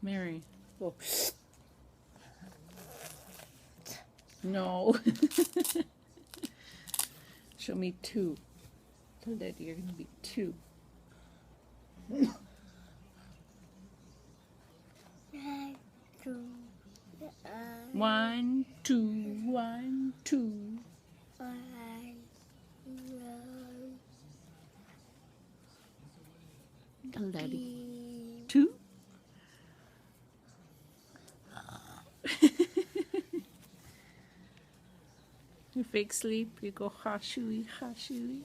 Mary. Oh. No. Show me 2. Tell Daddy you're gonna be 2. 1, 2, 1, 2. Tell Daddy 2. You fake sleep, you go ha-shooey, ha-shooey.